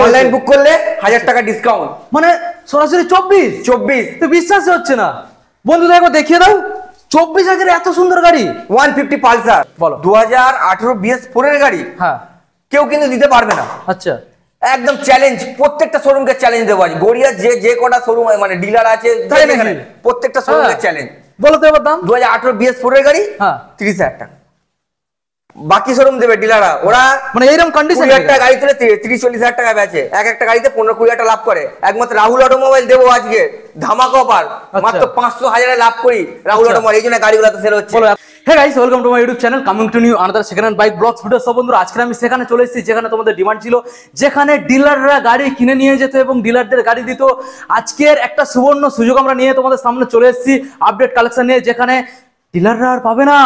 Online book করলে 1000 টাকা discount, মানে সরাসরি 24 তো বিশ্বাসই হচ্ছে না। বন্ধুদের একবার দেখিয়ে দাও 24,000 এত সুন্দর গাড়ি 150 পালসার। বলো 2018 BS4 এর গাড়ি, হ্যাঁ কেউ কিন্তু দিতে পারবে না। আচ্ছা একদম চ্যালেঞ্জ, প্রত্যেকটা শোরুমকে চ্যালেঞ্জ দেবো আজ। গড়িয়া যে কটা শোরুম মানে ডিলার আছে প্রত্যেকটা শোরুমকে চ্যালেঞ্জ। বলো তো এবার দাম। 2018 BS4 এর গাড়ি 30,000 টাকা। বাকি শোরুম দেবে ডিলাররা, ওরা মানে এইরকম কন্ডিশন 20,000 টাকা গাড়ি তুলে 30-40,000 টাকা বেচে, একটা গাড়িতে 15-20,000 টাকা লাভ করে। একমাত্র রাহুল অটোমোবাইল দেবো আজকে ধামাকা অফার, মাত্র 500,000 লাভ করি রাহুল অটোমোবাইল, এই জন্য গাড়িগুলো তো সেল হচ্ছে। Hey guys, welcome to my YouTube channel, coming to new another second hand bike vlogs video. সব বন্ধুরা আজকে আমি সেখানে চলে এসেছি যেখানে তোমাদের ডিমান্ড ছিল, যেখানে ডিলাররা গাড়ি কিনে নিয়ে যেত এবং ডিলারদের গাড়ি দিত। আজকের একটা সুবর্ণ সুযোগ আমরা নিয়ে তোমাদের সামনে চলে এসেছি আপডেট কালেকশন নিয়ে, যেখানে ডিলাররা আর পাবে না,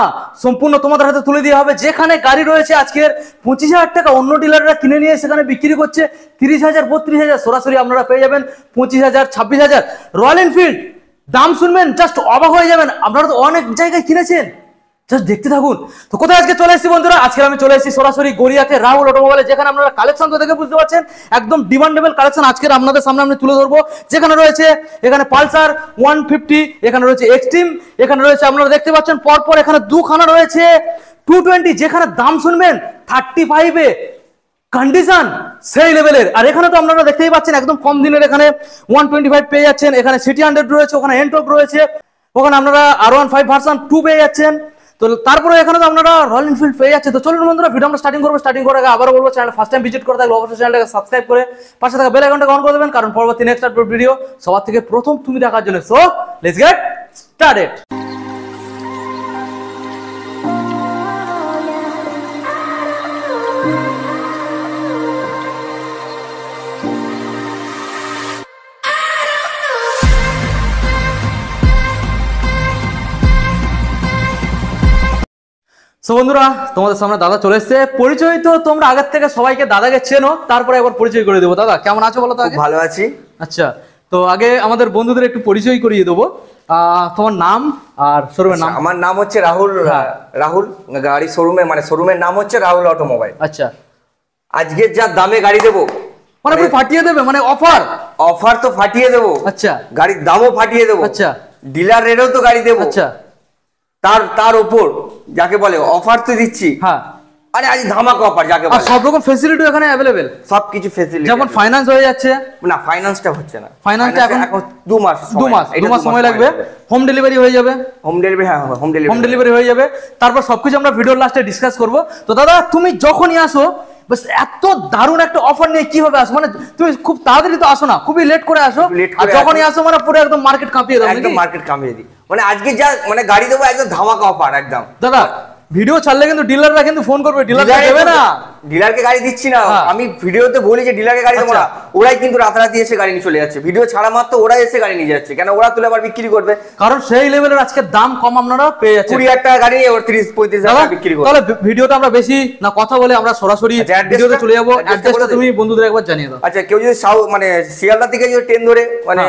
সম্পূর্ণ তোমাদের হাতে তুলে দেওয়া হবে। যেখানে গাড়ি রয়েছে আজকের 25,000 টাকা, অন্য ডিলাররা কিনে নিয়ে সেখানে বিক্রি করছে 30,000 32,000, সরাসরি আপনারা পেয়ে যাবেন 25,000 26,000। রয়্যাল এনফিল্ড দাম শুনবেন জাস্ট অবাক হয়ে যাবেন। আপনারা তো অনেক জায়গায় কিনেছেন, জাস্ট দেখতে থাকুন। তো কোথায় আজকে চলে এসেছি বন্ধুরা, আজকে আমি চলে এসেছি সরাসরি গড়িয়াতে রাহুল অটোমোবাইলে, যেখানে আপনারা কালেকশন তো দেখে বুঝতে পারছেন একদম ডিমান্ডেবল কালেকশন আজকের আপনাদের সামনে আমি তুলে ধরবো। যেখানে রয়েছে এখানে পালসার 150, এখানে রয়েছে এক্সট্রিম, এখানে রয়েছে আপনারা দেখতে পাচ্ছেন পরপর এখানে দুখানা রয়েছে 220, যেখানে দাম শুনবেন 35-এ কন্ডিশন সেই লেভেলের। আর এখানে তো আপনারা দেখতেই পাচ্ছেন একদম কম দিনের এখানে 125 পেয়ে যাচ্ছেন, এখানে সিটি 100 রয়েছে, ওখানে এনটপ রয়েছে, ওখানে আপনারা R15 ভার্সন 2 পেয়ে যাচ্ছেন। তো তারপরে এখানে তো আপনারা রয়্যাল এনফিল্ড পেয়ে যাচ্ছে। তো চলুন বন্ধুরা ভিডিও আমরা স্টার্টিং করবো। স্টার্টিং করার আগে আবারও বলবো, চ্যানেল ফার্স্ট টাইম ভিজিট করে থাকলে অবশ্যই চ্যানেলটাকে সাবস্ক্রাইব করে পাশে থাকা বেল আইকনটা অন করে দেবেন, কারণ পরবর্তী নেক্সট আপলোড ভিডিও সবার থেকে প্রথম তুমি দেখার জন্য। So let's get started. So বন্ধুরা তোমাদের সামনে দাদা চলে এসেছে। পরিচয় তো তোমরা আগের থেকে সবাইকে দাদাকে চেনো, তারপরে একবার পরিচয় করে দেবো। দাদা কেমন আছো বলো তো? আগে ভালো আছি। আচ্ছা, তো আগে আমাদের বন্ধুদের একটু পরিচয় করিয়ে দেবো। তোমার নাম আর শোরুমের নাম? আমার নাম হচ্ছে রাহুল। রাহুল গাড়ি শোরুমে মানে শোরুমের নাম হচ্ছে রাহুল অটোমোবাইল। আচ্ছা, আজকে যা দামে গাড়ি দেবো মানে ফাটিয়ে দেবে, মানে অফার তো ফাটিয়ে দেবো। আচ্ছা, গাড়ির দামও ফাটিয়ে দেবো। আচ্ছা, ডিলার রেটেও তো গাড়ি দেবো। আচ্ছা, তার উপর যাকে বলে অফার তো দিচ্ছি। হ্যাঁ, আরে আজ ধামাকা অফার যাকে বলে। সব রকম ফ্যাসিলিটি এখানে अवेलेबल, সবকিছু ফ্যাসিলিটি। যেমন ফাইনান্স হয়ে যাচ্ছে। না, ফাইনান্সটা হচ্ছে না। ফাইনান্সটা এখন 2 মাস সময় লাগবে। হোম ডেলিভারি হয়ে যাবে। হোম ডেলিভারি, হ্যাঁ হোম ডেলিভারি হয়ে যাবে। তারপর সবকিছু আমরা ভিডিওর লাস্টে ডিসকাস করব। তো দাদা তুমি যখনই আসো বাস এত দারুণ একটা অফার নিয়ে কিভাবে আসো, মানে তুমি খুব তাড়াতাড়ি তো আসো না, খুবই লেট করে আসো। আর যখনই আসো মানে পুরো একদম মার্কেট কাঁপিয়ে দাও। একদম মার্কেট কাঁপিয়ে দিই, মানে আজকে যা মানে গাড়ি দেবো একদম ধামাকা অফার একদম। দাদা ভিডিও ছাড়লে কিন্তু ডিলাররা কিন্তু ফোন করবে, ডিলাররা দেবে না। ডিলারকে গাড়ি দিচ্ছি না আমি, ভিডিওতে বলি যে ডিলারকে গাড়ি দেবো না, ওরাই কিন্তু রাতারাতি এসে গাড়ি নিয়ে চলে যাচ্ছে। ভিডিও ছাড়া মাত্র ওরাই এসে গাড়ি নিয়ে যাচ্ছে, কেন ওরা তুলে আবার বিক্রি করবে, কারণ সেই লেভেলের আজকে দাম কম আপনারা পেয়ে যাচ্ছেন। 20,000 টাকা গাড়ি নিয়ে ওর 30-35,000 টাকা বিক্রি করবে। তাহলে ভিডিওটা আমরা বেশি না কথা বলে আমরা সরাসরি ভিডিওতে চলে যাবো। অ্যাড্রেসটা তুমি বন্ধুদের একবার জানিয়ে দাও। আচ্ছা, কেউ যদি মানে শিয়ালদা থেকে যদি ট্রেন ধরে মানে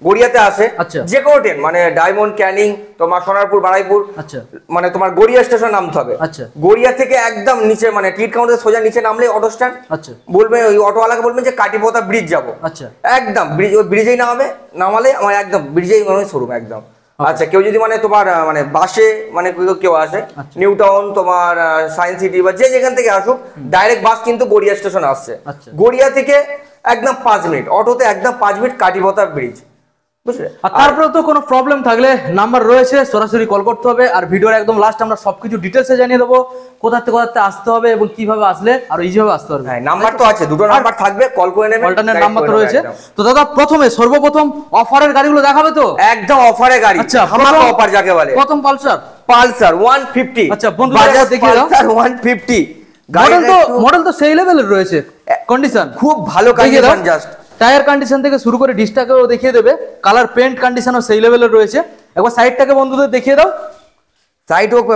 গড়িয়াতে আসে, যে কোনো ট্রেন মানে ডায়মন্ড, ক্যানিং, তোমার সোনারপুর, বারাইপুর, আচ্ছা মানে তোমার গড়িয়া স্টেশন নামতে হবে। আচ্ছা, গড়িয়া থেকে একদম নিচে মানে টিকিট কাউন্টার সোজা নিচে নামলে অটো স্ট্যান্ড। আচ্ছা, বলবে ওই অটোওয়ালাকে বলবেন যে কাটিপোতা ব্রিজ যাবো। আচ্ছা, একদম ব্রিজ, ওই ব্রিজেই নামালে আমার একদম ব্রিজেই মানে শোরুম একদম। আচ্ছা, কেউ যদি মানে তোমার মানে বাসে মানে কেউ আসে নিউ টাউন, তোমার সায়েন্স সিটি বা যেখান থেকে আসুক, ডাইরেক্ট বাস কিন্তু গড়িয়া স্টেশন আসছে। গড়িয়া থেকে একদম 5 মিনিট, অটোতে একদম 5 মিনিট কাটিপোতা ব্রিজ। আর তারপরে তো কোনো প্রবলেম থাকলে নাম্বার রয়েছে, সরাসরি কল করতে হবে। আর ভিডিওর একদম লাস্ট আমরা সবকিছু ডিটেলসে জানিয়ে দেবো, কোথাতে আসতে হবে এবং কিভাবে আসলে আর ইজিভাবে আসতে পারবে। হ্যাঁ, নাম্বার তো আছে, দুটো নাম্বার থাকবে, কল করে নেবেন, অল্টারনেট নাম্বার তো রয়েছে। তো দাদা সর্বপ্রথম অফারের গাড়িগুলো দেখাবে তো? একদম অফারের গাড়ি। আচ্ছা, ধামাকা অফার যাকে বলে। প্রথম পালসার 150। আচ্ছা বন্ধুরা দেখিয়ে দাও। পালসার 150 মডেল তো সেই লেভেলের রয়েছে, কন্ডিশন খুব ভালো কন্ডিশন, জাস্ট টায়ার কন্ডিশন থেকে শুরু করে ডিসটাকেও দেখিয়ে দেবে, কালার পেন্ট কন্ডিশনও সেই লেভেলের রয়েছে। একবার সাইডটাকে বন্ধুদের দেখিয়ে দাও। সাইড হোক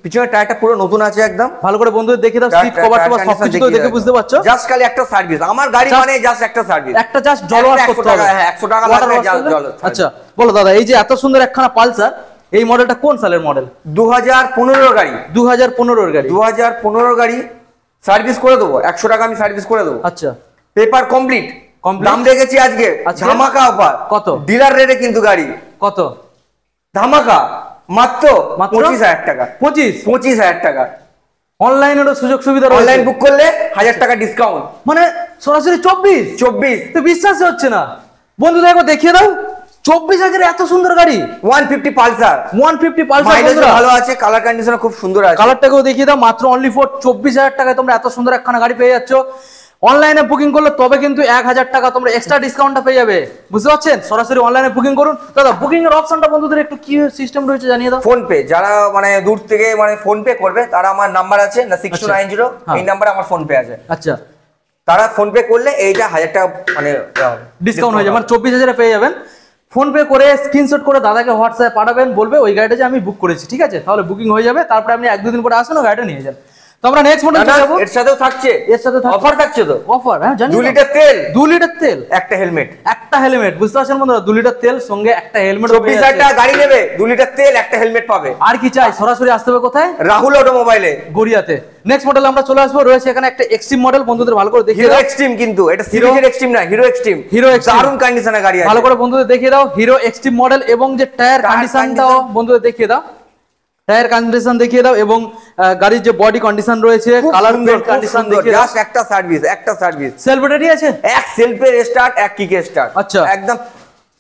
পিছনের টায়ারটা পুরো নতুন আছে একদম, ভালো করে বন্ধুদের দেখিয়ে দাও। সিট কভার টভার সবকিছু তো দেখে বুঝতে পারছো। জাস্ট খালি একটা সার্ভিস, আমার গাড়ি মানে জাস্ট একটা সার্ভিস, একটা জাস্ট জল ওয়াশ করতে হবে। হ্যাঁ 100 টাকা লাগবে জল। আচ্ছা বলো দাদা, এই যে এত সুন্দর একখানা পালসার, এই মডেলটা কোন সালের মডেল? 2015 গাড়ি। 2015 গাড়ি। 2015 গাড়ি সার্ভিস করে দেবো, 100 টাকা আমি সার্ভিস করে দেবো। আচ্ছা, পেপার কমপ্লিট। Complete? দাম রেখেছি আজকে আজকে? ধামাকা অফার। কত? ডিলার রেটে কিন্তু গাড়ি কত? ধামাকা মাত্র মাত্র? 25,000 টাকা। 25,000 টাকা। অনলাইনেরও সুযোগ সুবিধা রয়েছে। অনলাইন বুক করলে 1000 টাকা ডিসকাউন্ট। মানে সরাসরি 24 তো বিশ্বাসই হচ্ছে না। বন্ধুদের একবার দেখিয়ে দাও 24,000 এত সুন্দর গাড়ি 150 পালসার। 150 পালসার। মাইলেজ ভালো আছে, কালার কন্ডিশন খুব সুন্দর আছে। কালারটাকেও দেখিয়ে দাও মাত্র অনলি ফর 24,000 টাকায় তোমরা এত সুন্দর একখানা গাড়ি পেয়ে যাচ্ছ। অনলাইনে বুকিং করলে তবে কিন্তু 1000 টাকা তোমরা এক্সট্রা ডিসকাউন্টটা পেয়ে যাবে, বুঝতে পারছেন? সরাসরি অনলাইনে বুকিং করুন। দাদা বুকিং এর অপশনটা বন্ধুদের একটু কি সিস্টেম রয়েছে জানিয়ে দাও। ফোন পে, যারা মানে দূর থেকে মানে ফোন পে করবে তারা আমার নাম্বার আছে না 6290, হ্যাঁ। এই নাম্বারে আমার ফোন পে আছে। আচ্ছা, তারা ফোন পে করলে এইটা 1000 টাকা মানে ডিসকাউন্ট হয়ে যাবে, মানে 24,000 পেয়ে যাবেন। ফোন পে করে স্ক্রিনশট করে দাদাকে হোয়াটসঅ্যাপে পাঠাবেন, বলবে ওই গাড়িটা যে আমি বুক করেছি, ঠিক আছে? তাহলে বুকিং হয়ে যাবে, তারপরে আপনি 1-2 দিন পরে আসবেন ও গাড়িটা নিয়ে যান। তো আমরা নেক্সট মডেল চলে যাবো। এর সাথেও থাকছে, এর সাথে অফার থাকছে তো। অফার, হ্যাঁ জানি। 2 লিটার তেল, 2 লিটার তেল, একটা হেলমেট। একটা হেলমেট, বুঝতে পারছেন বন্ধুরা? 2 লিটার তেল সঙ্গে একটা হেলমেট। 24,000 টাকা গাড়ি নেবে, 2 লিটার তেল, একটা হেলমেট পাবে। আর কি চাই? সরাসরি আসতে হবে কোথায়? রাহুল অটোমোবাইলে, গড়িয়াতে। নেক্সট মডেল আমরা চলে আসবো, রয়েছে এখানে একটা এক্সট্রিম মডেল, বন্ধুদের ভালো করে দেখিয়ে হিরো দাও। এক্সট্রিম, কিন্তু এটা সিরিজের এক্সট্রিম না, হিরো এক্সট্রিম। হিরো এক্সট্রিম দারুণ কন্ডিশনে গাড়ি আছে। ভালো করে বন্ধুদের দেখিয়ে দাও হিরো এক্সট্রিম মডেল, এবং যে টায়ার কন্ডিশনটাও condition। বন্ধুদের দেখিয়ে দাও। টায়ার কন্ডিশন দেখিয়ে দাও এবং গাড়ির যে বডি কন্ডিশন রয়েছে, কালার পেইন্ট কন্ডিশন দেখিয়ে দাও। জাস্ট একটা সার্ভিস। সেলফ ব্যাটারি আছে, এক সেলফের স্টার্ট, এক কিকের স্টার্ট। আচ্ছা। একদম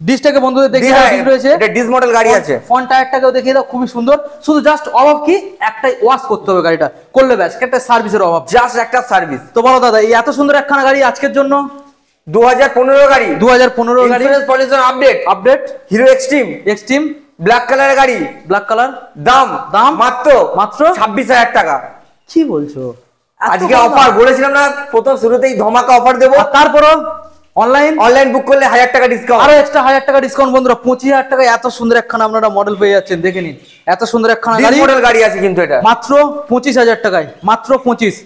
ডিসটাকে বন্ধুদের দেখিয়ে দাও, ঠিক রয়েছে। এটা ডিস মডেল গাড়ি আছে। ফ্রন্ট টায়ারটাকেও দেখিয়ে দাও, খুবই সুন্দর। শুধু জাস্ট অভাব কি, একটাই ওয়াশ করতে হবে গাড়িটা, করলে ব্যাস, একটা সার্ভিসের অভাব। জাস্ট একটা সার্ভিস। তো বলো দাদা, এই এত সুন্দর একখানা গাড়ি আজকের জন্য 2015 গাড়ি, 2015 গাড়ি, insurance pollution update, Hero Xtreme Xtreme black কালারের গাড়ি। ব্ল্যাক কালার, দাম দাম মাত্র মাত্র 26,000 টাকা। কি বলছো? এত আজকে কম অফার দাম? বলেছিলাম না প্রথম শুরুতেই ধামাকা অফার দেবো। আর তারপরও অনলাইন বুক করলে 1000 টাকা ডিসকাউন্ট। আরো এক্সট্রা 1000 টাকা ডিসকাউন্ট। বন্ধুরা 25,000 টাকায় এত সুন্দর একখানা আপনারা মডেল পেয়ে যাচ্ছেন, দেখে নিন। এত সুন্দর একখানা গাড়ি, মডেল গাড়ি আছে কিন্তু এটা মাত্র 25,000 টাকায়, মাত্র 25।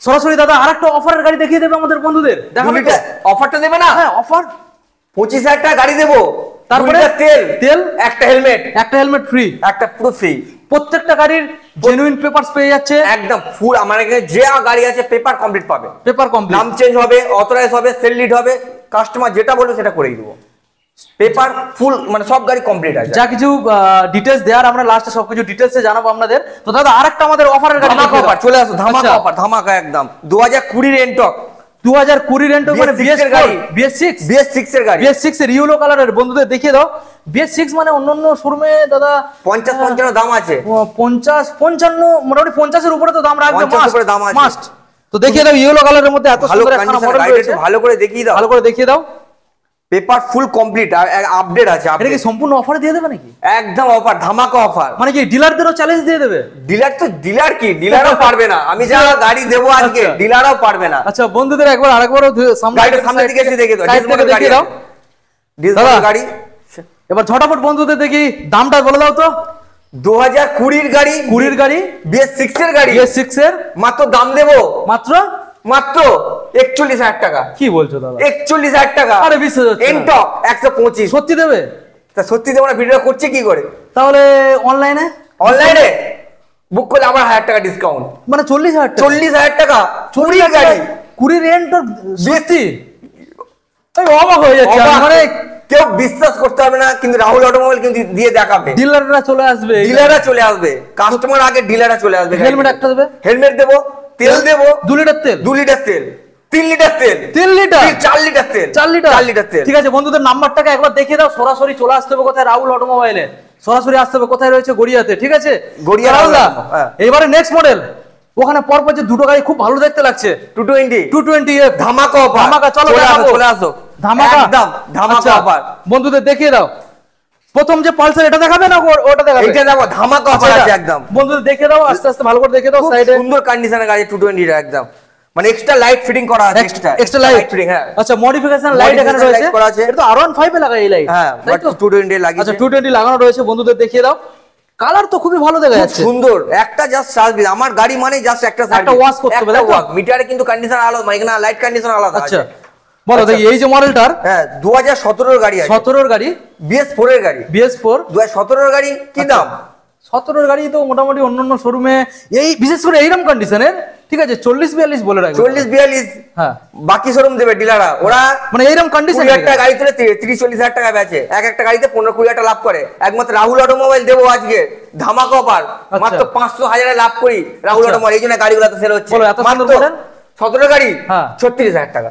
সরাসরি দাদা আরেকটা অফারের গাড়ি দেখিয়ে দেবে আমাদের বন্ধুদের, দেখাবে তো? অফারটা দেবে না? হ্যাঁ অফার। 25,000 টাকা গাড়ি দেবো, তারপরে 2 লিটার তেল, তেল, একটা হেলমেট, একটা হেলমেট ফ্রি, একটা পুরো ফ্রি। প্রত্যেকটা গাড়ির জেনুইন পেপারস পেয়ে যাচ্ছে একদম ফুল। আমার এখানে যে গাড়ি আছে পেপার কমপ্লিট পাবে। পেপার কমপ্লিট, নাম চেঞ্জ হবে, অথরাইজ হবে, সেল লিড হবে, কাস্টমার যেটা বলবে সেটা করেই দেবো। পেপার ফুল, মানে সব গাড়ি কমপ্লিট আছে। যা কিছু ডিটেলস দেওয়ার আমরা লাস্টে সবকিছু ডিটেলসে জানাবো আপনাদের। তো দাদা আরেকটা আমাদের অফারের গাড়ি ধামাকা অফার চলে আসো, ধামাকা আচ্ছা। অফার, ধামাকা একদম। 2020 এন্টক, 2020 রেন্ট মানে BS6 এর গাড়ি। BS6 BS6 এর গাড়ি, BS6 এর ইয়েলো কালারের, বন্ধুদের দেখিয়ে দাও। BS6 মানে অন্যান্য শোরুমে দাদা 50-55 দাম আছে। 50-55 মোটামুটি 50 এর উপরে তো দাম রাখবে, 50 এর উপরে দাম আছে। মাস্ট। তো দেখিয়ে দাও ইয়েলো কালারের মধ্যে এত ভালো সুন্দর একটা কন্ডিশন মডেল গাড়িটা রয়েছে, একটু ভালো করে দেখিয়ে দাও। ভালো করে দেখিয়ে দাও। পেপার ফুল কমপ্লিট আর আপডেট আছে। এটা কি সম্পূর্ণ অফারে দিয়ে দেবে নাকি? একদম অফার, ধামাকা অফার। মানে কি ডিলারদেরও চ্যালেঞ্জ দিয়ে দেবে? ডিলার কি, ডিলারও পারবে না। আমি যা গাড়ি দেবো আজকে, আচ্ছা। ডিলারও পারবে না। আচ্ছা বন্ধুদের একবার আরেকবারও গাড়িটা সামনে দিকে এসে দেখে দাও, সাইড থেকে দেখিয়ে দাও। ডিসপ্লে গাড়ি। এবার ঝটাফট বন্ধুদের দেখি দামটা বলে দাও তো। 2020 গাড়ি, 20 গাড়ি, BS6 এর গাড়ি, BS6 এর মাত্র দাম দেবো মাত্র 41,000 টাকা। কি বলছো দাদা? 41,000 টাকা। আরে বিশ্বাস হচ্ছে না। এনটক 125। সত্যি দেবে? তা সত্যি দেবো না, ভিডিও করছে কি করে? তাহলে অনলাইনে অনলাইনে বুক করলে আবার 1000 টাকা ডিসকাউন্ট, মানে 40,000 টাকা। 40,000 টাকা। 20 গাড়ি, 20 রেন্ট সত্যি আমি অবাক হয়ে যাচ্ছি। অবাক। মানে কেউ বিশ্বাস করতে পারবে না, কিন্তু রাহুল অটোমোবাইল কিন্তু দিয়ে দেখাবে। ডিলাররা চলে আসবে, ডিলাররা চলে আসবে, কাস্টমার আগে ডিলাররা চলে আসবে। হেলমেট একটা দেবে, হেলমেট দেবো, তেল দেবো, 2 লিটার তেল, 2 লিটার তেল, 3 লিটার তেল, 3 লিটার, 4 লিটার তেল, 4 লিটার, 4 লিটার তেল। ঠিক আছে বন্ধুদের নাম্বারটাকে একবার দেখিয়ে দাও। সরাসরি চলে আসতে হবে কোথায়? রাহুল অটোমোবাইলে সরাসরি আসতে হবে। কোথায় রয়েছে? গড়িয়াতে, ঠিক আছে? গড়িয়া রাহুলদা, হ্যাঁ। এবারে নেক্সট মডেল। ওখানে পরপর যে দুটো গাড়ি খুব ভালো দেখতে লাগছে, 220 ধামাকা অফার। ধামাকা, চলো দেখাবো। চলে আসো, ধামাকা, একদম ধামাকা আচ্ছা, অফার। বন্ধুদের দেখিয়ে দাও। প্রথম যে পালসার এটা দেখাবে না ওটা দেখাবে? এটা দেখো, ধামাকা অফার আচ্ছা, আছে একদম। বন্ধুদের দেখিয়ে দাও, আস্তে আস্তে ভালো করে দেখিয়ে দাও। খুব সাইডে সুন্দর কন্ডিশনের গাড়ি 220 টা একদম, মানে এক্সট্রা লাইট ফিটিং করা আছে। এক্সট্রা লাইট ফিটিং, হ্যাঁ। আচ্ছা মডিফিকেশন লাইট এখানে Modification রয়েছে light করা আছে। এটা তো R15 এ লাগাই এই লাইট, হ্যাঁ, বাট 220 লাগিয়েছে। আচ্ছা 220 লাগানো রয়েছে, বন্ধুদের দেখিয়ে দাও। কালার তো খুবই ভালো দেখা খুব যাচ্ছে। সুন্দর একটা জাস্ট সার্ভিস। আমার গাড়ি মানে জাস্ট একটা সার্ভিস, একটা wash করতে হবে, তাই তো? মিটারে কিন্তু কন্ডিশন আলাদা, মানে এখানে লাইট কন্ডিশন আলাদা আচ্ছা আছে। বলো দেখি এই যে মডেলটার হ্যাঁ, 2017 এর গাড়ি আছে, 17 এর গাড়ি, BS4 এর গাড়ি, BS4 2017 এর গাড়ি। কি আচ্ছা। দাম? 17 এর গাড়ি তো মোটামুটি অন্যান্য শোরুমে এই বিশেষ করে এইরকম কন্ডিশনের ঠিক আছে 40-42 বলে রাখবে 40-42 হ্যাঁ বাকি শোরুম দেবে ডিলাররা, ওরা মানে এইরকম কন্ডিশন 20,000 টাকা গাড়ি তুলে 30-40,000 টাকা বেচে, একটা গাড়িতে 15-20,000 টাকা লাভ করে। একমাত্র রাহুল অটোমোবাইল দেবো আজকে ধামাকা অফার, মাত্র 500,000 লাভ করি রাহুল অটোমোবাইল, এই জন্য গাড়িগুলোতে সেল হচ্ছে। বলো, এত সুন্দর মাত্র model? 17 গাড়ি হ্যাঁ 36,000 টাকা,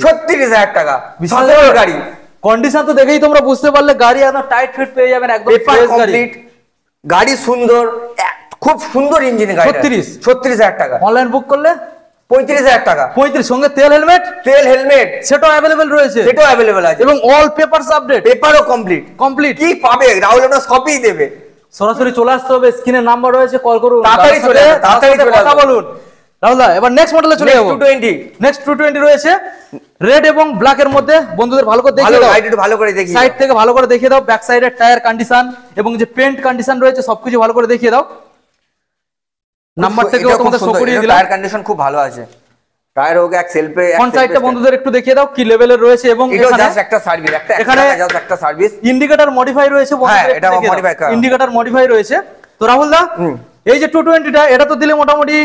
36 টাকা বিশাল 17 গাড়ি। কন্ডিশন তো দেখেই তোমরা বুঝতে পারলে গাড়ি একদম টাইট ফিট পেয়ে যাবেন, একদম পেপার ফ্রেশ গাড়ি। কমপ্লিট, গাড়ি সুন্দর, খুব সুন্দর ইঞ্জিন গাড়ি। 36,000 টাকা। অনলাইন বুক করলে 35,000 টাকা। 35 সঙ্গে তেল হেলমেট সেটাও অ্যাভেলেবেল রয়েছে, সেটাও অ্যাভেলেবেল আছে এবং অল পেপারস আপডেট, পেপারও কমপ্লিট। কি পাবে রাহুল, ওটা সবই দেবে। সরাসরি চলে আসতে হবে, স্ক্রিনে নাম্বার রয়েছে, কল করুন, তাড়াতাড়ি চলে আসবে, তাড়াতাড়ি চলে কথা আসবে। বলুন। রাহুল দা এবার নেক্সট মডেলে চলে যাবো। 220 নেক্সট 220 রয়েছে রেড এবং ব্ল্যাক এর মধ্যে, বন্ধুদের ভালো করে ভালো দেখিয়ে দাও, গাড়ি একটু ভালো করে দেখি। সাইড থেকে ভালো করে দেখিয়ে দাও, ব্যাক সাইডের টায়ার কন্ডিশন এবং যে পেন্ট কন্ডিশন রয়েছে সবকিছু ভালো করে দেখিয়ে দাও। নাম্বার থেকেও তোমাদের শো করিয়ে দিলাম, টায়ার কন্ডিশন খুব ভালো আছে, টায়ার হোক এক সেলফে। ফ্রন্ট সাইডটা বন্ধুদের একটু দেখিয়ে দাও কি লেভেলের রয়েছে, এবং এটা জাস্ট একটা সার্ভিস, এখানে একটা সার্ভিস। ইন্ডিকেটর মডিফাই রয়েছে হ্যাঁ, এটা মডিফাই করা, ইন্ডিকেটর মডিফাই রয়েছে। তো রাহুল দা এই যে 220টা এটা তো দিলে মোটামুটি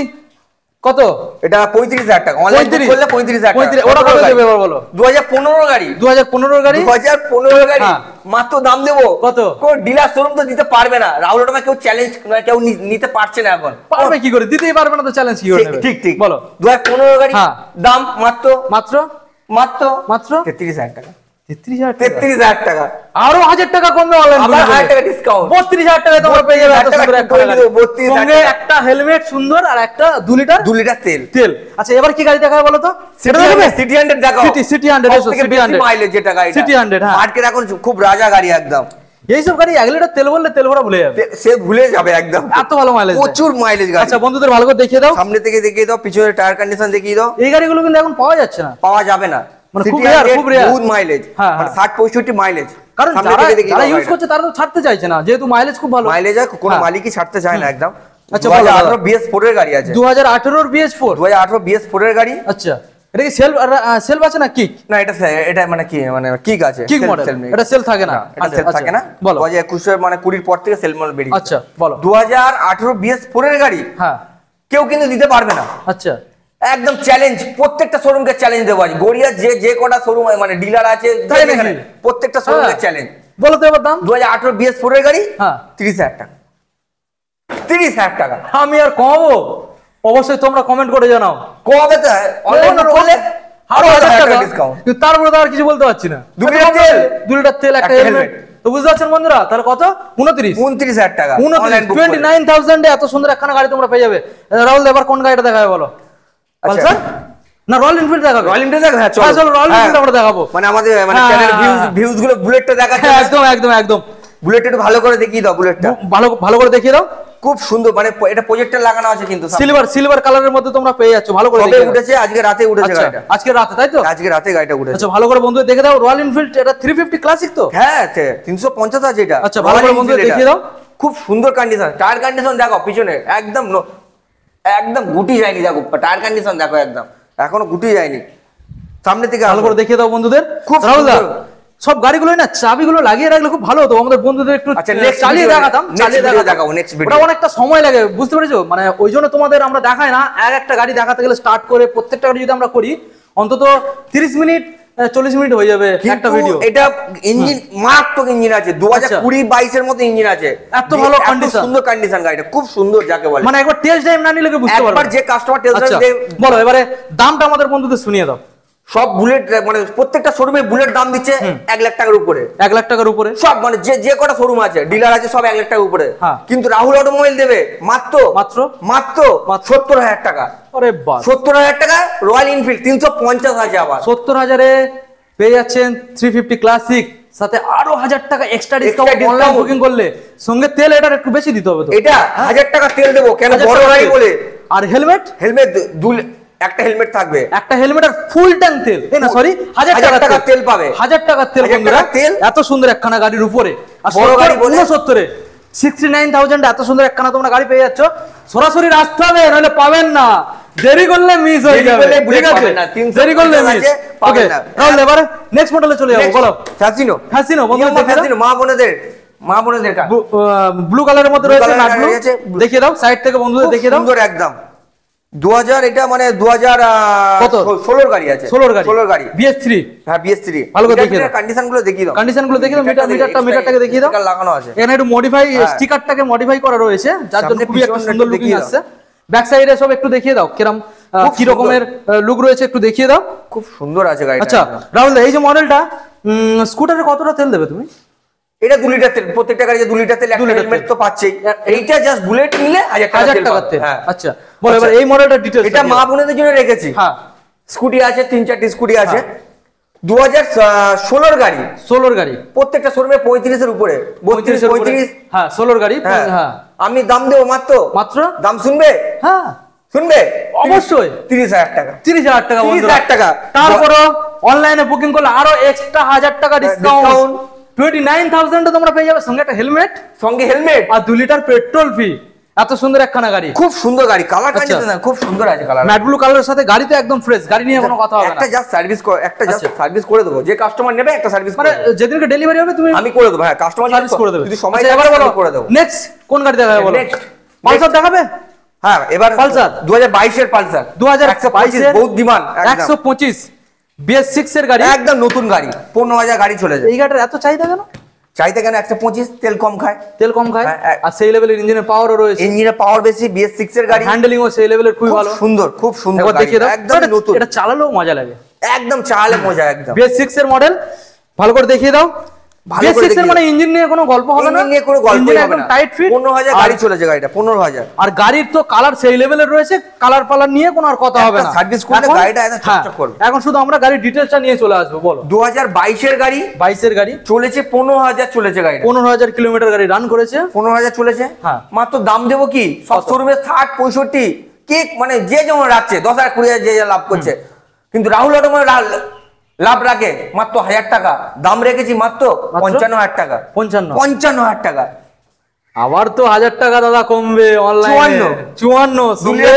কত? এটা 35,000 টাকা, অনলাইন করলে 35,000 টাকা। ওটা কত দেবে এবার বলো? 2015 গাড়ি, 2015 গাড়ি, 2015 গাড়ি হ্যাঁ। মাত্র দাম দেবো কত? কোন ডিলার শোরুম তো দিতে পারবে না রাহুল, ওটা কেউ চ্যালেঞ্জ, কেউ নিতে পারছে না এখন। পারবে কি করে, দিতেই পারবে না তো, চ্যালেঞ্জ কি করে নেবে? ঠিক বলো 2015 গাড়ি, হ্যাঁ। দাম মাত্র মাত্র মাত্র মাত্র 33,000 টাকা। 33,000 টাকা, আরো 1000 টাকা কমবে অনলাইন, আবার 1000 টাকা ডিসকাউন্ট, 32,000 টাকায় তোমরা পেয়ে যাবে এত সুন্দর একটা গাড়ি। 32,000 সঙ্গে একটা হেলমেট সুন্দর আর একটা 2 লিটার 2 লিটার তেল। আচ্ছা এবার কি গাড়ি দেখাবে বলো তো? সেটা দেখাবে সিটি 100 দেখাও, সিটি 100 এসো, সবথেকে সিটি বেশি 100 মাইলেজ যেটা গাড়ি, সিটি 100 হ্যাঁ। মার্কেট এখন খুব রাজা গাড়ি একদম। এইসব গাড়ি 1 লিটার তেল বললে তেল ভরা ভুলে যাবে, সে ভুলে যাবে একদম, এত ভালো মাইলেজ, প্রচুর মাইলেজ গাড়ি। আচ্ছা বন্ধুদের ভালো করে দেখিয়ে দাও, সামনে থেকে দেখিয়ে দাও, পিছনে টায়ার কন্ডিশন দেখিয়ে দাও। এই গাড়িগুলো কিন্তু এখন পাওয়া যাচ্ছে না, পাওয়া যাবে না, মানে City খুব রেয়ার, 100 খুব রেয়ার। বহুত মাইলেজ, হ্যাঁ, মানে হ্যাঁ। 60-65 মাইলেজ। কারণ সামনে যারা থেকে দেখিয়ে যারা দাও ইউজ গাড়িটা। করছে তারা তো ছাড়তে চাইছে না, যেহেতু মাইলেজ খুব ভালো। মাইলেজ আর কোনো হ্যাঁ। মালিকই ছাড়তে চায় না একদম। আচ্ছা, বলো 2018 দাদা। BS4 এর গাড়ি আছে, 2018 BS4, 2018 BS4 এর গাড়ি। আচ্ছা এটা কি সেলফ আছে না কিক? না এটা মানে কি, মানে কিক আছে, কিক মডেল, এটা সেল থাকে না, এটা সেল আচ্ছা, থাকে না। বলো 2021 মানে 20 পর থেকে সেল মডেল বেরিয়েছে। আচ্ছা বলো 2018 BS4 এর গাড়ি হ্যাঁ কেউ কিন্তু দিতে পারবে না, আচ্ছা একদম চ্যালেঞ্জ। প্রত্যেকটা শোরুমকে চ্যালেঞ্জ দেবো আজ, গড়িয়ার যে কটা শোরুম মানে ডিলার আছে তাই নাকি? এখানে, প্রত্যেকটা শোরুমকে হ্যাঁ। চ্যালেঞ্জ। বলো তো এবার দাম। 2018 BS4 এর গাড়ি হ্যাঁ 30,000 টাকা, 30,000 টাকা। আমি আর কমাবো? অবশ্যই তোমরা কমেন্ট করে জানাও, কবে তো অনলাইন করলে আরো 1000 টাকা ডিসকাউন্ট। কিন্তু তারপরে তো আর কিছু বলতে পারছি না। 2 লিটার তেল, 2 লিটার তেল, একটা একটা হেলমেট, তো বুঝতে পারছেন বন্ধুরা, তাহলে কত? 29,000 টাকা। অনলাইন 29,000 এ এত সুন্দর একখানা গাড়ি তোমরা পেয়ে যাবে। রাহুল এবার কোন গাড়িটা দেখাবে বলো? পালসার না রয়্যাল এনফিল্ড দেখাবে? রয়্যাল এনফিল্ড দেখাবে, হ্যাঁ হ্যাঁ, চলো রয়্যাল এনফিল্ড আমরা দেখাবো। মানে আমাদের মানে হ্যাঁ, চ্যানেল হ্যাঁ, ভিউজ গুলো বুলেটটা দেখাচ্ছে, হ্যাঁ, একদম একদম একদম। বুলেটটা একটু ভালো করে দেখিয়ে দাও, বুলেটটা ভালো ভালো করে দেখিয়ে দাও। খুব সুন্দর, মানে এটা প্রজেক্টর লাগানো আছে কিন্তু সিলভার কালারের মধ্যে তোমরা পেয়ে যাচ্ছ, ভালো করে সবে দেখিয়ে দাও। উঠেছে, আজকে রাতে উঠেছে আচ্ছা, গাড়িটা, আজকে রাতে তাই তো? আজকে রাতে গাড়িটা উঠেছে। আচ্ছা ভালো করে বন্ধু দেখে দাও, রয়্যাল এনফিল্ড এটা 350 ক্লাসিক তো? হ্যাঁ 350 আছে এটা। আচ্ছা ভালো করে বন্ধু দেখিয়ে দাও। খুব সুন্দর কন্ডিশন, টায়ার কন্ডিশন দেখো পিছনে একদম একদম গুটি যায়নি, দেখো টায়ার কন্ডিশন দেখো একদম এখনো গুটি যায়নি। সামনে থেকে ভালো করে দেখিয়ে দাও বন্ধুদের। খুব রাহুল দা, সুন্দর। সব গাড়িগুলো না চাবিগুলো লাগিয়ে রাখলে খুব ভালো হতো, আমাদের বন্ধুদের একটু আচ্ছা, next চালিয়ে video- দেখাতাম, next চালিয়ে video দেখাতাম। দেখাবো, next video। ওটা অনেকটা সময় লাগে, বুঝতে পেরেছো? মানে ওই জন্য তোমাদের আমরা দেখাই না, একটা গাড়ি দেখাতে গেলে স্টার্ট করে প্রত্যেকটা গাড়ি যদি আমরা করি অন্তত 30 মিনিট 40 মিনিট হয়ে যাবে একটা কিন্তু ভিডিও। এটা ইঞ্জিন মারাত্মক ইঞ্জিন আছে, 2020-22 এর মতো ইঞ্জিন আছে, এত ভালো condition। সুন্দর কন্ডিশন গাড়িটা, খুব সুন্দর যাকে বলে। মানে একবার টেস্ট ড্রাইভ না নিলে কেউ বুঝতে পারবে একবার না। যে কাস্টমার টেস্ট আচ্ছা, ড্রাইভ বলো এবারে দামটা আমাদের বন্ধুদের শুনিয়ে দাও। সব বুলেট মানে প্রত্যেকটা শোরুমে বুলেট দাম দিচ্ছে 1 লাখ টাকার উপরে, 1 লাখ টাকার উপরে সব মানে যে কটা শোরুম আছে ডিলার আছে সব 1 লাখ টাকার উপরে। হ্যাঁ। কিন্তু রাহুল অটোমোবাইল দেবে মাত্র মাত্র মাত্র 70,000 টাকা, আরে বাস 70,000 টাকা। রয়্যাল এনফিল্ড 350 আছে আবার, 70,000-এ পেয়ে যাচ্ছেন 350 ক্লাসিক, সাথে আরো 1000 টাকা extra discount discount। Online booking করলে। সঙ্গে তেল এটার একটু বেশি দিতে হবে তো। এটা 1000 টাকা তেল দেবো কেন, 1000 বড় টাকা গাড়ি তেল। বলে। আর হেলমেট হেলমেট একটা হেলমেট থাকবে, একটা হেলমেট আর ফুল ট্যাঙ্ক তেল, এই না সরি 1000 টাকা তেল পাবে, 1000 টাকার তেল 1000 বন্ধুরা, টাকার তেল। এত সুন্দর একখানা গাড়ির উপরে। আর বড় গাড়ি বলে 69-এ 69,000 এত সুন্দর একখানা তোমরা গাড়ি পেয়ে যাচ্ছ। সরাসরি আসতে হবে, নাহলে পাবেন না, দেরি করলে মিস হয়ে দেরি যাবে, করলে ঠিক আছে? পাবেন না, 350 দেরি করলে মিস। আছে, পাবেন ওকে না। তাহলে এবারে নেক্সট মডেলে চলে যাবো, বলো। ফ্যাসিনো, ফ্যাসিনো বন্ধু দেখে দাও। ফ্যাসিনো মা বোনেদের কার, ব্লু কালারের মধ্যে Blue রয়েছে, colour নাট ব্লু, রয়েছে। দেখিয়ে দাও সাইড থেকে বন্ধুদের খুব দেখিয়ে দাও। সুন্দর একদম 2000 এটা মানে 2000 কত? 16 গাড়ি আছে, 16 গাড়ি BS3। হ্যাঁ BS3। ভালো করে দেখিয়ে দাও, কন্ডিশন গুলো দেখিয়ে দাও, মিটারটাকে দেখিয়ে দাও। স্টিকার লাগানো আছে এখানে একটু মডিফাই, স্টিকারটাকে মডিফাই করা রয়েছে, যার জন্য সামনে খুবই একটা পিছনে সুন্দর একটু লুকিং দেখিয়ে আসছে। ব্যাক সাইডে সব একটু দেখিয়ে দাও কিরকম কি রকমের লুক রয়েছে, একটু দেখিয়ে দাও। খুব সুন্দর আছে গাড়িটা। আচ্ছা রাহুল দা, এই যে মডেলটা, স্কুটারে কতটা তেল দেবে তুমি? এটা 2 লিটার তেল, প্রত্যেকটা গাড়িতে 2 লিটার তেল, একটা হেলমেট তো পাচ্ছেই। এইটা জাস্ট বুলেট নিলে 1000 টাকা তেল। হ্যাঁ আচ্ছা বলো এবার এই মডেলটা ডিটেইলস। এটা মা বোনেদের জন্য রেখেছি। হ্যাঁ স্কুটি আছে, 3-4টি স্কুটি আছে। 2016 গাড়ি, 16 গাড়ি, প্রত্যেকটা শোরুমে 35 এর উপরে, 32 35। হ্যাঁ 16 গাড়ি। হ্যাঁ হ্যাঁ আমি দাম দেবো মাত্র দাম শুনবে? হ্যাঁ শুনবে অবশ্যই 30,000 টাকা, 30,000 টাকা, 30,000 টাকা। তারপরও অনলাইনে বুকিং করলে আরো এক্সট্রা 1000 টাকা ডিসকাউন্ট, 29,000 তোমরা পেয়ে যাবে, সঙ্গে একটা হেলমেট, আর 2 লিটার পেট্রোল ফ্রি। এত সুন্দর একখানা গাড়ি, খুব সুন্দর গাড়ি, কালার কন্ডিশন খুব সুন্দর আছে, কালার ম্যাট ব্লু কালারের সাথে গাড়ি তো একদম ফ্রেশ, গাড়ি নিয়ে কোনো কথা হবে না। একটা জাস্ট সার্ভিস করে দেবো, যে কাস্টমার নেবে একটা সার্ভিস মানে যেদিনকে ডেলিভারি হবে তুমি আমি করে দেবো। হ্যাঁ কাস্টমার সার্ভিস করে দেবে, যদি সময় এবার লাগে বলো করে দেবো। নেক্সট কোন গাড়ি দেখাবে বলো? নেক্সট পালসার দেখাবে? হ্যাঁ এবার পালসার 2022 এর পালসার, 2022 এর বহুত ডিমান্ড, 125 BS6 এর গাড়ি, একদম নতুন গাড়ি, 15,000 গাড়ি চলে যায়। এই গাড়িটার এত চাহিদা কেন? চাইতে কেন? 125, তেল কম খায়, হ্যাঁ, আর সেই লেভেলের ইঞ্জিনের পাওয়ারও রয়েছে, ইঞ্জিনের পাওয়ার বেশি, BS6 এর গাড়ি, হ্যান্ডেলিংও সেই লেভেলের খুবই ভালো, খুব সুন্দর একবার গাড়ি, দেখিয়ে দাও। একদম নতুন, এটা চালালেও মজা লাগে, একদম চালালে মজা, একদম BS6 এর মডেল, ভালো করে দেখিয়ে দাও। BS6 এর মানে ইঞ্জিন নিয়ে কোনো গল্প হবে না, ইঞ্জিন নিয়ে কোনো গল্পই হবে একদম না। টাইট ফিট, 15,000 গাড়ি চলেছে গাড়িটা, 15,000। আর গাড়ির তো কালার সেই লেভেলের রয়েছে, কালার পালার নিয়ে কোনো আর কথা হবে না। সার্ভিস করলে গাড়িটা এত চকচক করবে। এখন শুধু আমরা গাড়ির ডিটেইলসটা নিয়ে চলে আসবো, বলো। 2022 এর গাড়ি, 22 এর গাড়ি, চলেছে 15,000 চলেছে গাড়িটা, 15,000 কিলোমিটার গাড়ি রান করেছে, 15,000 চলেছে। হ্যাঁ। মাত্র দাম দেবো কি, সব শোরুমে 60-65 কেক, মানে যে যেমন রাখছে 10,000 20,000 যে লাভ করছে, কিন্তু রাহুল অটো মানে লাভ রাখে মাত্র 1000 টাকা, দাম রেখেছি মাত্র 55,000 টাকা, 55,000 টাকা। আবার তো 1000 টাকা দাদা কমবে অনলাইনে, 54 দুলিয়া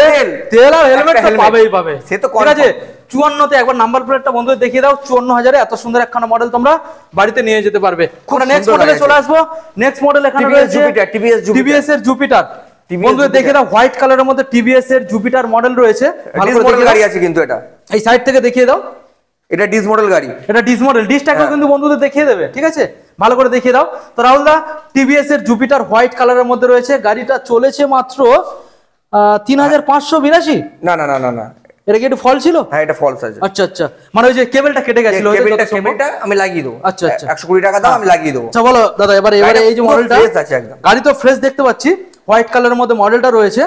তেল আর হেলমেট একটা helmet। পাবে, সে তো ঠিক আছে। 54 তে একবার নাম্বার প্লেটটা বন্ধুদের দেখিয়ে দাও, 54,000 এত সুন্দর একখানা মডেল তোমরা বাড়িতে নিয়ে যেতে পারবে। আমরা নেক্সট সুন্দর মডেলে গাড়ি চলে আসবো। নেক্সট মডেল এখানে TVS রয়েছে Jupiter, TVS এর জুপিটার, বন্ধুদের দেখে দাও, হোয়াইট কালারের মধ্যে TVS এর জুপিটার মডেল রয়েছে, ভালো করে মডেল দেখিয়ে গাড়ি দাও। আছে কিন্তু এটা, এই সাইড থেকে দেখিয়ে দাও, এটা ডিস মডেল গাড়ি, এটা ডিস মডেল, ডিসটাকেও কিন্তু বন্ধুদের দেখিয়ে দেবে, ঠিক আছে, ভালো করে দেখিয়ে দাও। তো রাহুল দা, TVS এর জুপিটার হোয়াইট কালারের মধ্যে রয়েছে, গাড়িটা চলেছে মাত্র 3,582। না না না না না, এটা কি একটু ফল ছিল? হ্যাঁ এটা ফলস আছে। আচ্ছা আচ্ছা, মানে ওই যে কেবলটা কেটে গেছিল, কেবলটা আমি লাগিয়ে দেবো। আচ্ছা আচ্ছা, 120 টাকা দাও, আমি লাগিয়ে দেবো। আচ্ছা বলো দাদা, এবারে এই যে মডেলটা আছে একদম, গাড়ি তো ফ্রেশ দেখতে পাচ্ছি, হোয়াইট কালারের মধ্যে মডেলটা রয়েছে।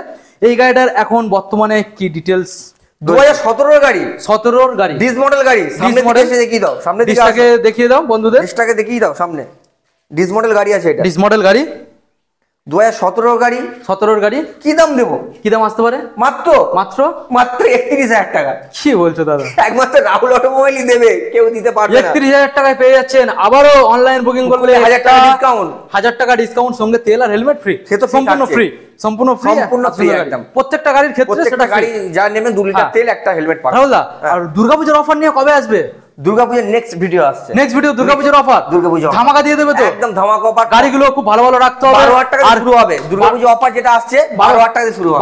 এই গাড়িটার এখন বর্তমানে কি ডিটেইলস? 2017 গাড়ি, 17 গাড়ি, ডিস মডেল গাড়ি, সামনে থেকে এসে দেখিয়ে দাও, সামনে থেকে ডিসটাকে দেখিয়ে দাও বন্ধুদের, ডিসটাকে দেখিয়ে দাও সামনে, ডিস মডেল গাড়ি আছে এটা, ডিস মডেল গাড়ি, 2017 গাড়ি, 17 গাড়ি। কি দাম দেবো? কি দাম আসতে পারে? মাত্র মাত্র 31,000 টাকা। কি বলছো দাদা? একমাত্র রাহুল অটোমোবাইলই দেবে, কেউ দিতে পারবে না। 31,000 টাকায় পেয়ে যাচ্ছেন, আবারও অনলাইন বুকিং করলে 1000 টাকা ডিসকাউন্ট, 1000 টাকা ডিসকাউন্ট, সঙ্গে তেল আর হেলমেট ফ্রি। সে তো সম্পূর্ণ ফ্রি, সম্পূর্ণ ফ্রি একদম। প্রত্যেকটা গাড়ির ক্ষেত্রে, প্রত্যেকটা গাড়ি যা নেবে 2 লিটার তেল, একটা হেলমেট পাবে। রাহুল দা, আর দুর্গাপূজার অফার নিয়ে কবে আসবে? দুর্গাপূজার নেক্সট ভিডিও আসছে, নেক্সট ভিডিও দুর্গাপূজার অফার, দুর্গাপূজা ধামাকা দিয়ে দেবে তো একদম, ধামাকা অফার। গাড়িগুলো খুব ভালো ভালো রাখতে হবে, 12,000 টাকা শুরু হবে দুর্গাপূজা অফার, যেটা আসছে 12,000 টাকা দিয়ে শুরু হবে,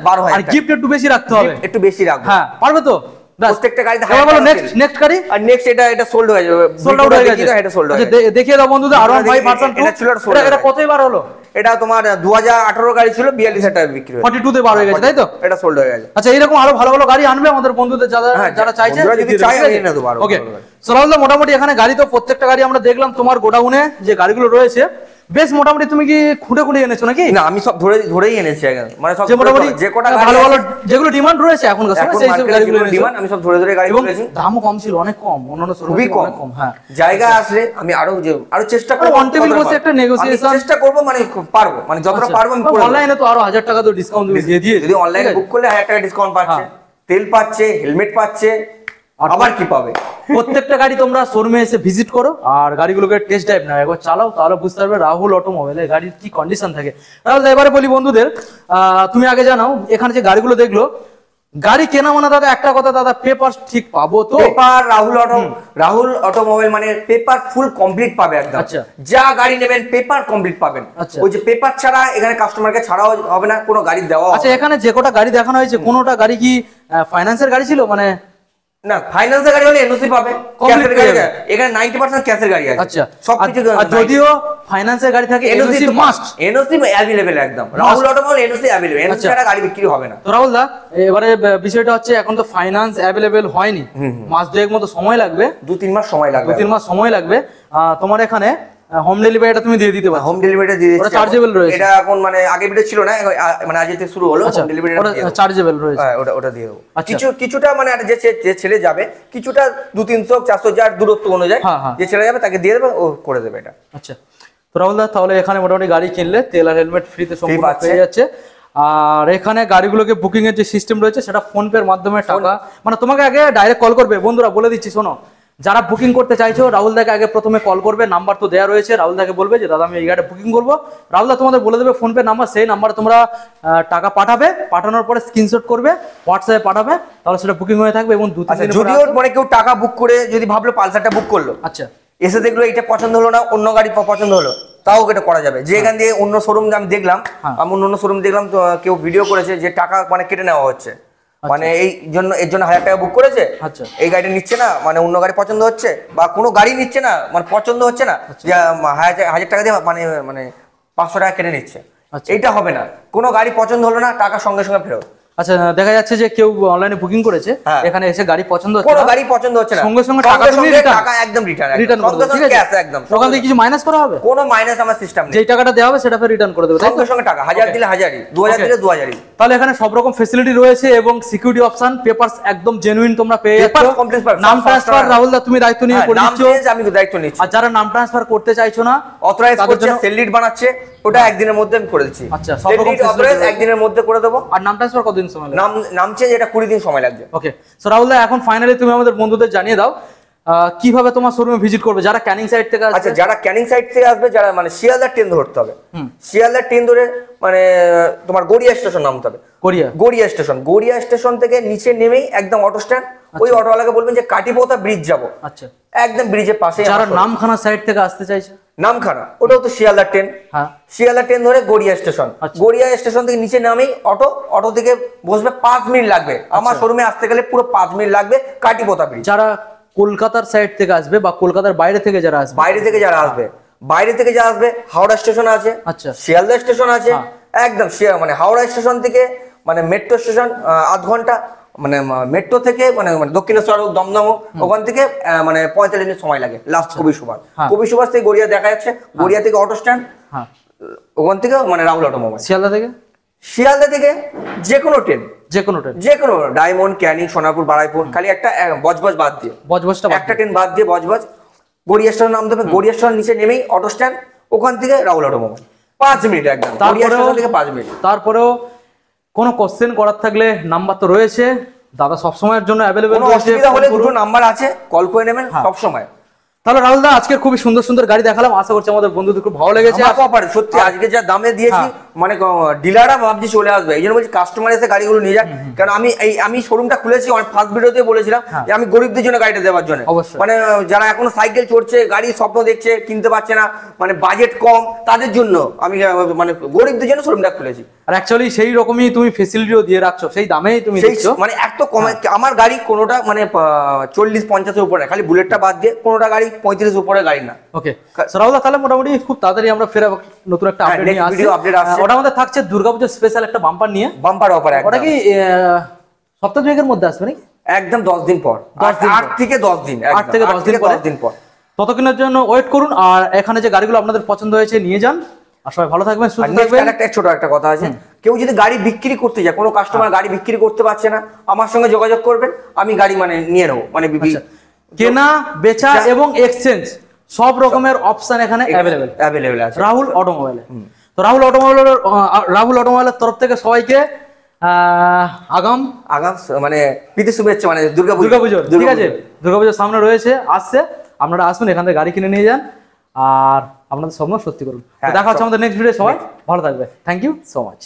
12,000। আর গিফট একটু বেশি রাখতে হবে, একটু বেশি রাখবে। হ্যাঁ পারবে তো? প্রত্যেকটা গাড়িতে এবার বলো নেক্সট গাড়ি। আর নেক্সট এটা সোল্ড হয়ে যাবে, সোল্ড আউট হয়ে গেছে, এটা সোল্ড হয়ে আচ্ছা গেছে। দেখিয়ে দাও বন্ধুদের, R15 ভার্সন 2, এটা ছিল sold এটা কতই বার হলো? এটা তোমার 2018 গাড়ি ছিল, 42,000 টাকা বিক্রি হয়েছে, 42 তে বার হয়ে গেছে, তাই তো? এটা সোল্ড হয়ে গেছে। আচ্ছা এরকম আরো ভালো ভালো গাড়ি আনবে আমাদের বন্ধুদের, যারা চাইছে, যদি চাই আমি এনে দেবো আরো। ওকে সোলাউল্লাহ, মোটামুটি এখানে গাড়ি তো প্রত্যেকটা গাড়ি আমরা দেখলাম তোমার গোডাউনে যে গাড়িগুলো রয়েছে, বেশ মোটামুটি তুমি কি খুঁটে খুঁটে এনেছো নাকি? না আমি সব ধরেই এনেছি একদম, মানে সব যে মোটামুটি যে কোটা ভালো ভালো যেগুলো ডিমান্ড রয়েছে এখনকার সময়, সেই সব গাড়িগুলো এনেছো। ডিমান্ড আমি সব ধরে গাড়ি এবং কিনেছি, দামও কম ছিল, অনেক কম, অন্যান্য খুবই কম। হ্যাঁ, জায়গা আসলে আমি আরো চেষ্টা করব, অন টেবিল বসে একটা নেগোসিয়েশন চেষ্টা করব, মানে পারবো, মানে যতটা পারবো আমি করব। অনলাইনে তো আরো 1000 টাকা তো ডিসকাউন্ট দিয়ে দিয়ে, যদি অনলাইনে বুক করলে 1000 টাকা ডিসকাউন্ট পাচ্ছে, তেল পাচ্ছে, হেলমেট পাচ্ছে, আবার কি পাবে? প্রত্যেকটা গাড়ি তোমরা শোরুমে এসে ভিজিট করো, আর গাড়িগুলোকে টেস্ট ড্রাইভ নাও, একবার চালাও, তাহলে বুঝতে পারবে রাহুল অটোমোবাইলের গাড়ির কি কন্ডিশন থাকে। তাহলে এবারে বলি বন্ধুদের, তুমি আগে জানাও এখানে যে গাড়িগুলো দেখলো, গাড়ি কেনা মানে দাদা একটা কথা দাদা, পেপার ঠিক পাবো তো? পেপার রাহুল অটোমোবাইল মানে পেপার ফুল কমপ্লিট পাবে একদম। আচ্ছা। যা গাড়ি নেবেন পেপার কমপ্লিট পাবেন। আচ্ছা। ওই যে পেপার ছাড়া এখানে কাস্টমারকে ছাড়াও হবে না, কোনো গাড়ি দেওয়া আচ্ছা, এখানে যে কটা গাড়ি দেখানো হয়েছে কোনোটা গাড়ি কি ফাইন্যান্সের গাড়ি ছিল? মানে না, ফাইন্যান্সের গাড়ি হলে এনওসি পাবে, ক্যাশের গাড়ি এখানে 90% ক্যাশের গাড়ি আছে। আচ্ছা, সবকিছু আর যদিও ফাইন্যান্সের গাড়ি থাকে এনওসি মাস্ট, এনওসি অ্যাভেলেবল একদম। Rahul automobile NOC available, NOC ছাড়া গাড়ি বিক্রি হবে না। তো রাহুল দা, এবারে বিষয়টা হচ্ছে এখন তো ফাইন্যান্স অ্যাভেলেবেল হয়নি, মাস দুয়েক মতো সময় লাগবে, 2-3 মাস সময় লাগবে। 2-3 মাস সময় লাগবে। তোমার এখানে হোম ডেলিভারিটা তুমি দিয়ে দিতে পারো? হোম ডেলিভারিটা দিয়ে দিচ্ছি। ওটা চার্জেবল রয়েছে? এটা এখন মানে আগে ভিডিও ছিল না, মানে আজ থেকে শুরু হলো। হোম ডেলিভারিটা চার্জেবল রয়েছে? হ্যাঁ, ওটা দিয়ে দেবো। কিছুটা মানে যে ছেলে যাবে, কিছুটা 200-300-400 যার দূরত্ব অনুযায়ী যে ছেলে যাবে তাকে দিয়ে দেবে, ও করে দেবে এটা। আচ্ছা, তো রাহুল দা তাহলে এখানে মোটামুটি গাড়ি কিনলে তেল আর হেলমেট ফ্রিতে সম্পূর্ণ পেয়ে যাচ্ছে। আর এখানে গাড়িগুলোকে বুকিং এর যে সিস্টেম রয়েছে সেটা ফোন পের মাধ্যমে টাকা, মানে তোমাকে আগে ডাইরেক্ট কল করবে। বন্ধুরা বলে দিচ্ছি শোনো, যারা বুকিং করতে চাইছো রাহুল দাকে আগে প্রথমে কল করবে, নাম্বার তো দেওয়া রয়েছে। রাহুল দাকে বলবে যে দাদা আমি এই গাড়িটা বুকিং করবো, রাহুল দা তোমাদের বলে দেবে ফোন পে নাম্বার, সেই নাম্বারে তোমরা টাকা পাঠাবে, পাঠানোর পরে স্ক্রিনশট করবে হোয়াটসঅ্যাপে পাঠাবে, তাহলে সেটা বুকিং হয়ে থাকবে। এবং 2-3 দিন যদিও মানে কেউ টাকা বুক করে যদি ভাবলো পালসারটা বুক করলো, আচ্ছা, এসে দেখলো এটা পছন্দ হলো না, অন্য গাড়ি পছন্দ হলো, তাও এটা করা যাবে। যে এখান দিয়ে অন্য শোরুম আমি দেখলাম, অন্য শোরুম দেখলাম তো কেউ ভিডিও করেছে যে টাকা মানে কেটে নেওয়া হচ্ছে, মানে এর জন্য 1000 টাকা বুক করেছে, আচ্ছা, এই গাড়িটা নিচ্ছে না, মানে অন্য গাড়ি পছন্দ হচ্ছে বা কোনো গাড়ি নিচ্ছে না, মানে পছন্দ হচ্ছে না, যে 1000 টাকা দিয়ে মানে 500 টাকা কেটে নিচ্ছে। এইটা হবে না, কোনো গাড়ি পছন্দ হলো না, টাকা সঙ্গে সঙ্গে ফেরত। আচ্ছা, দেখা যাচ্ছে যে কেউ অনলাইনে বুকিং করেছে, এখানে এসে গাড়ি পছন্দ হচ্ছে কোনো গাড়ি পছন্দ হচ্ছে না, সঙ্গে সঙ্গে টাকা একদম রিটার্ন করে দেবে, ঠিক আছে? একদম ওখান থেকে কিছু মাইনাস করা হবে? কোনো মাইনাস আমার সিস্টেম নেই, যেই টাকাটা দেওয়া হবে সেটা ফের রিটার্ন করে দেবে, সঙ্গে সঙ্গে টাকা। 1000 দিলে 1000ই, 2000 দিলে 2000ই। তাহলে এখানে সব রকম ফ্যাসিলিটি রয়েছে এবং সিকিউরিটি অপশন, পেপারস একদম জেনুইন তোমরা পেয়ে যাচ্ছ। নাম ট্রান্সফার রাহুল দা তুমি দায়িত্ব নিয়ে করে দিচ্ছ? আমি দায়িত্ব নিচ্ছি। আর যারা নাম ট্রান্সফার করতে চাইছো না, অথরাইজ করছে, সেল লিড বানাচ্ছে, ওটা একদিনের মধ্যে আমি করে দিচ্ছি। আচ্ছা, সব রকম অথরাইজ একদিনের মধ্যে করে দেবো। আর নাম ট্রান্সফার কতদিন সময় লাগবে? নাম চেঞ্জ এটা 20 দিন সময় লাগবে। ওকে, সো রাহুল দা এখন ফাইনালি তুমি আমাদের বন্ধুদের জানিয়ে দাও কিভাবে তোমার শোরুমে ভিজিট করবে যারা ক্যানিং সাইড থেকে আসবে। আচ্ছা, যারা ক্যানিং সাইড থেকে আসবে, যারা মানে শিয়ালদা ট্রেন ধরতে হবে, শিয়ালদা ট্রেন ধরে মানে তোমার গড়িয়া স্টেশন নামতে হবে। গড়িয়া স্টেশন থেকে নিচে নেমেই একদম অটো স্ট্যান্ড, ওই অটোওয়ালাকে বলবেন যে কাটিপোতা ব্রিজ যাবো। আচ্ছা, একদম ব্রিজের পাশে। যারা নামখানা সাইড থেকে আসতে চাইছে, নামখানা ওটাও তো শিয়ালদা ট্রেন, শিয়ালদা ট্রেন ধরে গড়িয়া স্টেশন, গড়িয়া স্টেশন থেকে নিচে নামেই অটো থেকে বসবে, 5 মিনিট লাগবে। আমার শোরুমে আসতে গেলে পুরো 5 মিনিট লাগবে, কাটিপোতা ব্রিজ। যারা কলকাতার সাইড থেকে আসবে বা কলকাতার বাইরে থেকে যারা আসবে, বাইরে থেকে যারা আসবে হাওড়া স্টেশন আছে, আচ্ছা, শিয়ালদা স্টেশন আছে, একদম মানে হাওড়া স্টেশন থেকে মানে মেট্রো স্টেশন 8 ঘন্টা, মানে মেট্রো থেকে মানে দক্ষিণেশ্বর দমদম ওখান থেকে মানে 45 মিনিট সময় লাগে লাস্ট। কবি সুভাষ থেকে গড়িয়া দেখা যাচ্ছে, গড়িয়া থেকে অটো স্ট্যান্ড, ওখান থেকে মানে রাহুল অটোমোবাইল। শিয়ালদা থেকে যে কোনো ট্রেন, যে কোনো ডায়মন্ড, ক্যানিং, সোনারপুর, বারাইপুর, খালি একটা বজবজ বাদ দিয়ে, একটা ট্রেন বাদ দিয়ে বজবজ গড়িয়া স্টেশন নামতে হবে। গড়িয়া স্টেশন নিচে নেমেই অটো স্ট্যান্ড, ওখান থেকে রাহুল অটোমোবাইল, 5 মিনিট একদম। গড়িয়া স্টেশন থেকে 5 মিনিট। তারপরেও কোনো কোশ্চেন করার থাকলে নাম্বার তো রয়েছে, দাদা সবসময়ের জন্য অ্যাভেলেবেল। কোনো অসুবিধা হলে দুটো নাম্বার আছে, কল করে নেবেন সবসময়। তাহলে রাহুল দা আজকে খুবই সুন্দর সুন্দর গাড়ি দেখালাম, আশা করছি আমাদের বন্ধুদের খুব ভালো লেগেছে। সত্যি আজকে যা দামে দিয়েছি মানে ডিলাররা ভাবছি চলে আসবে, এই জন্য বলছি কাস্টমার এসে গাড়িগুলো নিয়ে যাক। কারণ আমি শোরুমটা খুলেছি, ফার্স্ট ভিডিওতে বলেছিলাম যে আমি গরিবদের জন্য গাড়িটা দেওয়ার জন্য, মানে যারা এখনো সাইকেল চড়ছে, গাড়ি স্বপ্ন দেখছে, কিনতে পারছে না, মানে বাজেট কম, তাদের জন্য আমি মানে গরিবদের জন্য শোরুমটা খুলেছি। আর অ্যাকচুয়ালি সেই রকমই তুমি ফ্যাসিলিটিও দিয়ে রাখছো, সেই দামেই তুমি দিচ্ছ, মানে এত কমে। আমার গাড়ি কোনোটা মানে 40-50 উপরে, খালি বুলেটটা বাদ দিয়ে কোনোটা গাড়ি 35 উপরে গাড়ি না। ওকে রাহুল দা, তাহলে মোটামুটি খুব তাড়াতাড়ি আমরা ফের নতুন একটা আপডেট নিয়ে আসছি। ওটা আমাদের থাকছে দুর্গাপূজা স্পেশাল একটা বাম্পার নিয়ে, বাম্পার অফার। ওটা কি সপ্তাহ দুয়েকের মধ্যে আসবে নাকি? একদম 10 দিন পর, 8 থেকে 10 দিন, 8 থেকে 10 দিন পর। ততক্ষণের জন্য ওয়েট করুন। আর এখানে যে গাড়িগুলো আপনাদের পছন্দ হয়েছে নিয়ে যান, আর সবাই ভালো থাকবেন, সুস্থ থাকবেন। ছোট একটা কথা আছে, কেউ যদি গাড়ি বিক্রি করতে যায়, কোনো কাস্টমার গাড়ি বিক্রি করতে পারছে না, আমার সঙ্গে যোগাযোগ করবেন, আমি গাড়ি মানে নিয়ে নেবো। মানে কেনা, বেচা এবং এক্সচেঞ্জ সব রকমের অপশন এখানে অ্যাভেলেবেল আছে রাহুল অটোমোবাইলে। তো রাহুল অটোমোবাইলের তরফ থেকে সবাইকে আগাম মানে প্রীতি শুভেচ্ছা, মানে দুর্গাপুজো। ঠিক আছে, দুর্গাপুজোর সামনে রয়েছে, আসছে, আপনারা আসবেন, এখান থেকে গাড়ি কিনে নিয়ে যান আর আপনাদের স্বপ্ন সত্যি করুন। দেখা হচ্ছে আমাদের নেক্সট ভিডিও। সবাই ভালো থাকবে, থ্যাংক ইউ সো মাচ।